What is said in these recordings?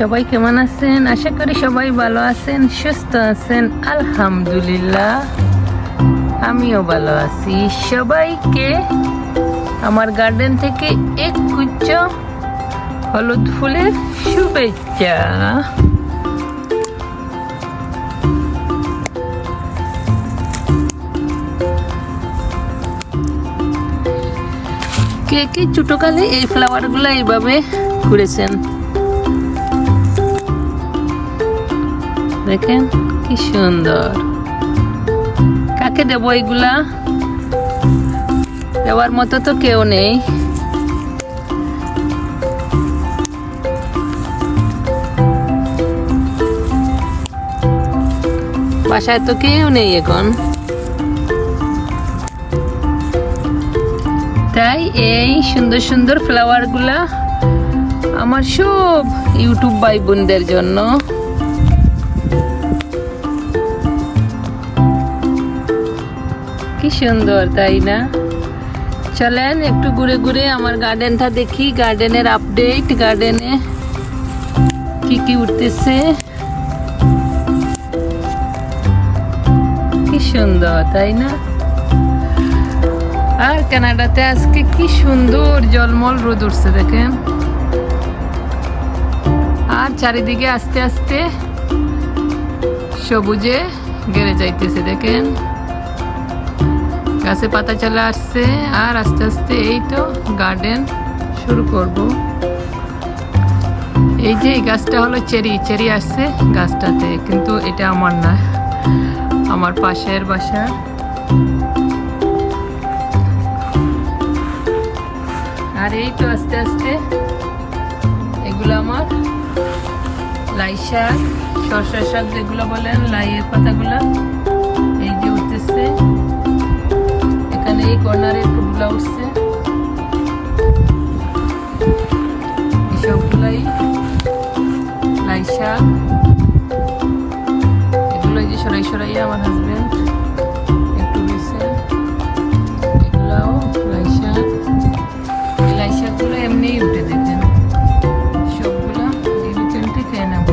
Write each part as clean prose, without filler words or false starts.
সবাই কেমন আছেন? আশা করি সবাই ভালো আছেন, সুস্থ আছেন। আলহামদুলিল্লাহ আমিও ভালো আছি। সবাইকে আমার গার্ডেন থেকে এক গুচ্ছ হলুদ ফুলের শুভেচ্ছা। কে কে ছোটকালে এই ফ্লাওয়ারগুলো এইভাবে করেছেন? দেখেন কি সুন্দর। কাকে দেবো এগুলা? দেওয়ার মতো তো কেউ নেই। বাসায় তো কেউ নেই এখন, তাই এই সুন্দর সুন্দর ফ্লাওয়ার গুলা আমার সব ইউটিউব ভাই বোনদের জন্য। কি সুন্দর, তাই না? চলেন একটু ঘুরে ঘুরে আমার গার্ডেনটা দেখি, গার্ডেনের আপডেট, গার্ডেনে কি কি উঠতেছে। কি সুন্দর, তাই না? আর কানাডাতে আজকে কি সুন্দর জলমল রোদ উঠছে দেখেন। আর চারিদিকে আস্তে আস্তে সবুজে ঘেরে যাইতেছে দেখেন। গাছে পাতা চলে আসছে আর আস্তে আস্তে এই তো গার্ডেন শুরু করব। এই যে এই গাছটা হলো চেরি আসছে গাছটাতে, কিন্তু এটা আমার না, আমার পাশের বাসা। আর এই তো আস্তে আস্তে এগুলো আমার লাই শাক, সরষা শাক যেগুলো বলেন, লাইয়ের পাতাগুলা এই যে উঠতেছে। এখানে এই কর্নারে ফুলগুলা উঠছে, সবগুলাই লাই শাক। এগুলো এই যে সরাই সরাই আমার হাজবেন্ড একটু দিয়েছে, এগুলাও লাই শাক। এই লাই শাকগুলো এমনিই উঠে দেখেন, সবগুলা এই বিকেলটি খেয়ে নেব।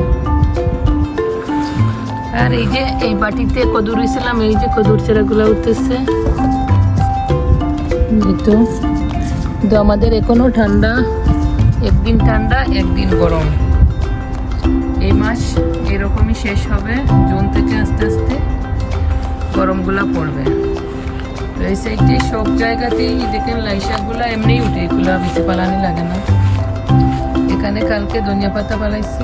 আর এই যে এই বাটিতে কদুর হয়েছিলাম, এই যে কদুর চারাগুলো উঠতেছে। তো আমাদের এখনো ঠান্ডা, একদিন ঠান্ডা একদিন গরম। এই মাস এরকমই শেষ হবে, জুন থেকে আস্তে আস্তে গরমগুলা পড়বে। তো এই সাইডে সব জায়গাতেই দেখেন লাই শাকগুলা এমনিই উঠে, এগুলা বেশি পালানি লাগে না। এখানে কালকে ধনিয়া পাতা পালাইছি,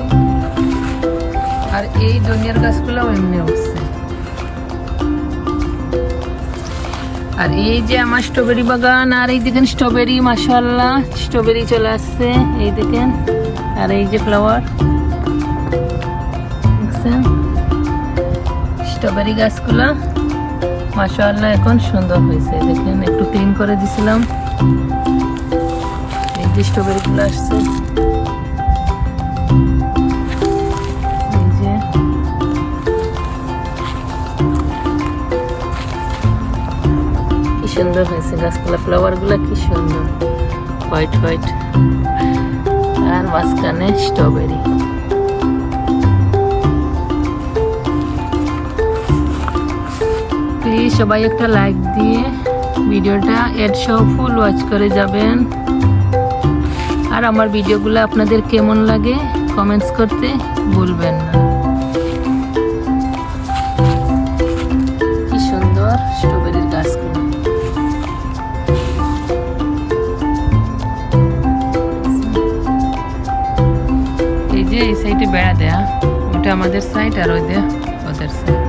আর এই ধনিয়ার গাছগুলাও এমনি উঠছে। আর এই যে আমার স্ট্রবেরি বাগান, আর এই দেখেন স্ট্রবেরি, মাশাআল্লাহ স্ট্রবেরি চলে আসছে এই দেখেন। আর এই যে ফ্লাওয়ার দেখছেন, স্ট্রবেরি গাছগুলা মাশাআল্লাহ এখন সুন্দর হয়েছে দেখেন। একটু ক্লিন করে দিছিলাম, এই যে স্ট্রবেরি গুলো আসছে। এই যে সুন্দর হয়েছে গাছগুলা, ফ্লাওয়ার গুলা কি সুন্দর, হোয়াইট হোয়াইট। আর মাঝখানে স্ট্রবেরি। প্লিজ সবাই একটা লাইক দিয়ে ভিডিওটা এড সহ ফুল ওয়াচ করে যাবেন। আর আমার ভিডিওগুলো আপনাদের কেমন লাগে কমেন্টস করতে ভুলবেন না। কি সুন্দর স্ট্রবেরির গাছগুলো। এই সাইডে বেড়া দেয়া, ওটা আমাদের সাইড আর ওই দেয়া ওদের সাইড।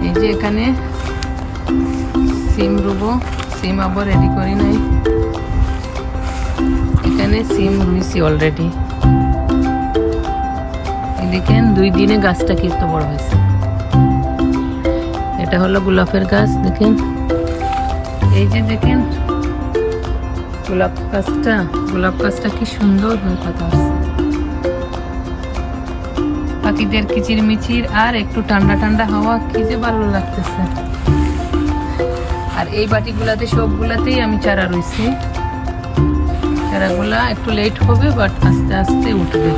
এই যে এখানে সিম রুবো, সিম আবার রেডি করি নাই। এখানে সিম রুইছি অলরেডি। দেখেন 2 দিনে গাছটা কি এত বড় হয়েছে। এটা হলো গোলাপের গাছ দেখেন, এই যে দেখেন গোলাপ গাছটা কি সুন্দর হয়ে পাতা আসছে। পাখিদের কিচিরমিচির আর একটু ঠান্ডা ঠান্ডা হাওয়া, কি যে ভালো লাগতেছে। আর এই বাটিগুলাতে সবগুলাতেই আমি চারা রয়েছি, চারাগুলা একটু লেট হবে, বাট আস্তে আস্তে উঠবে।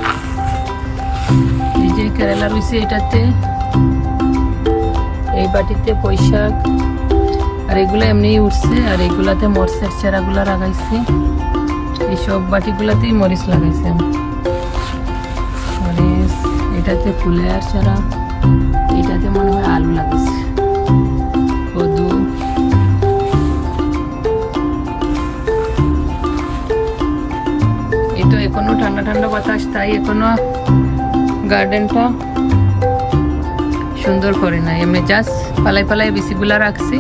এই যে কেরালা রয়েছে, এটাতে এই বাটিতে পুঁইশাক, আর এগুলো এমনি উঠছে, আর এগুলাতে মরিচের চারাগুলা লাগাইছি। এই সব বাটিগুলাতেই মরিচ লাগাইছি আমি। মরিচ, এটাতে ফুলের চারা, এটাতে মনে হয় আলু লাগাইছে, কদু। এই তো এখনো ঠান্ডা ঠান্ডা বাতাস, তাই এখনো গার্ডেনটা সুন্দর করে না, এমনি জাস্ট পালাই পালাই বেশিগুলা রাখছি।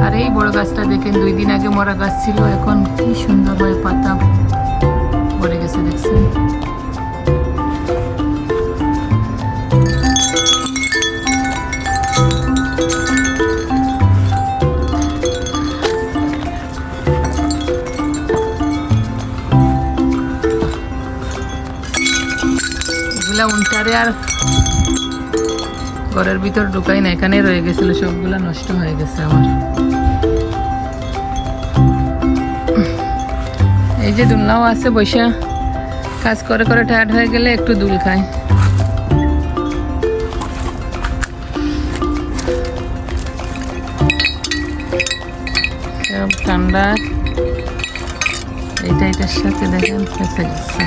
আর এই বড় গাছটা দেখেন, 2 দিন আগে মরা গাছ ছিল, এখন কি সুন্দর হয়ে পাতা ভরে গেছে দেখছেন। এগুলা উনটারে আর ঘরের ভিতর ঢুকাই না, এখানে রয়ে গেছিল, সবগুলা নষ্ট হয়ে গেছে আমার। এই যে দুলনাও আছে, বৈশা কাজ করে করে টায়ার্ড হয়ে গেলে একটু দুল খায়। সব ঠান্ডা, এটার সাথে দেখেন ফেসে গেছে।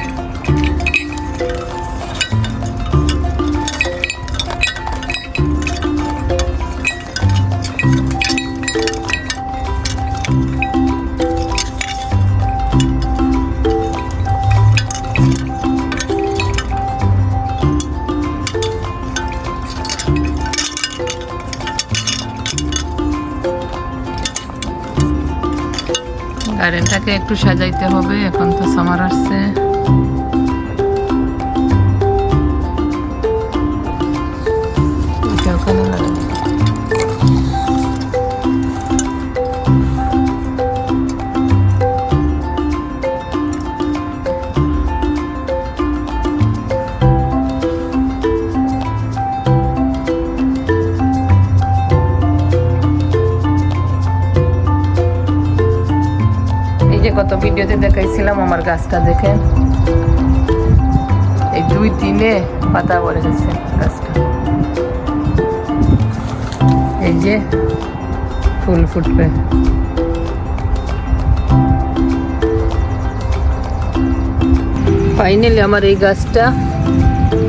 গার্ডেনটাকে একটু সাজাইতে হবে, এখন তো সামার আসছে। ওখানে লাগাই। গত ভিডিওতে দেখাইছিলাম আমার গাছটা, দেখেন এই 2 দিনে পাতা ভরে গেছে গাছটা। এই যে ফুল ফুটবে। ফাইনালি আমার এই গাছটা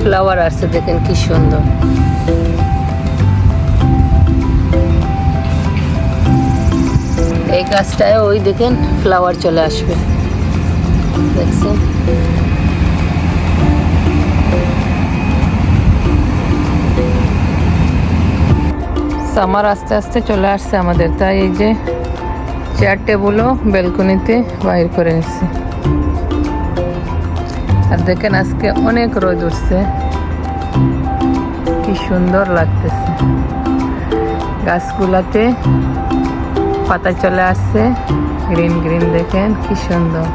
ফ্লাওয়ার আসছে, দেখেন কি সুন্দর। এই গাছটায় ওই দেখেন ফ্লাওয়ার চলে আসবে, দেখছেন। সামার আস্তে আস্তে চলে আসছে আমাদের, তাই এই যে চেয়ার টেবিলও ব্যালকনিতে বাইর করে নিচ্ছে। আর দেখেন আজকে অনেক রোদ উঠছে, কি সুন্দর লাগতেছে। গাছগুলাতে পাতা চলে আসছে, গ্রিন গ্রিন, দেখেন কি সুন্দর।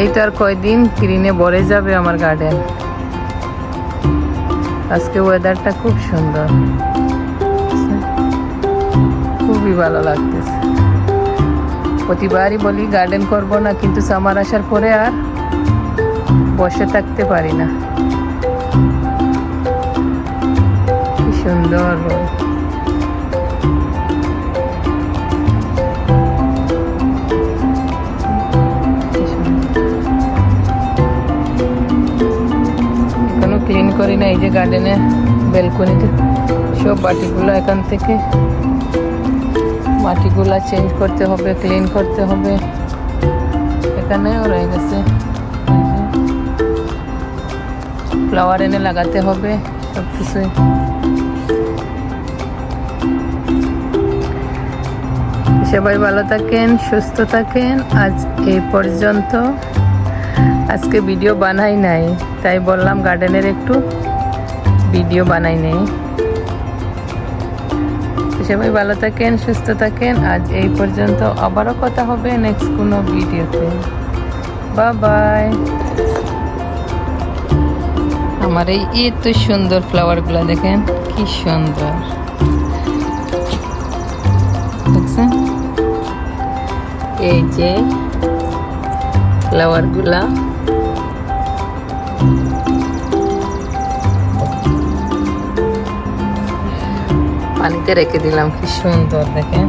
এই তো আর কয়দিন গ্রিনে ভরে যাবে আমার গার্ডেন। আজকে ওয়েদারটা খুব সুন্দর, খুবই ভালো লাগতেছে। প্রতিবারই বলি গার্ডেন করব না, কিন্তু সামার আসার পরে আর বসে থাকতে পারি না। কি সুন্দর। ক্লিন করি না, এই যে গার্ডেনে ব্যালকনিতে সব বাটিগুলো এখান থেকে মাটিগুলা চেঞ্জ করতে হবে, ক্লিন করতে হবে। এখানেও রয়ে গেছে, ফ্লাওয়ার এনে লাগাতে হবে সব কিছুই। সবাই ভালো থাকেন, সুস্থ থাকেন। আজ এই পর্যন্ত। আজকে ভিডিও বানাই নাই, তাই বললাম গার্ডেনের একটু ভিডিও বানাই নেই। সবাই ভালো থাকেন, সুস্থ থাকেন। আজ এই পর্যন্ত, আবারও কথা হবে নেক্সট কোনো ভিডিওতে। Bye bye. আমার এই এত সুন্দর ফ্লাওয়ারগুলো দেখেন কি সুন্দর, দেখছেন। এই যে ফ্লাওয়ার গুলা। পানিতে রেখে দিলাম, কি সুন্দর দেখে।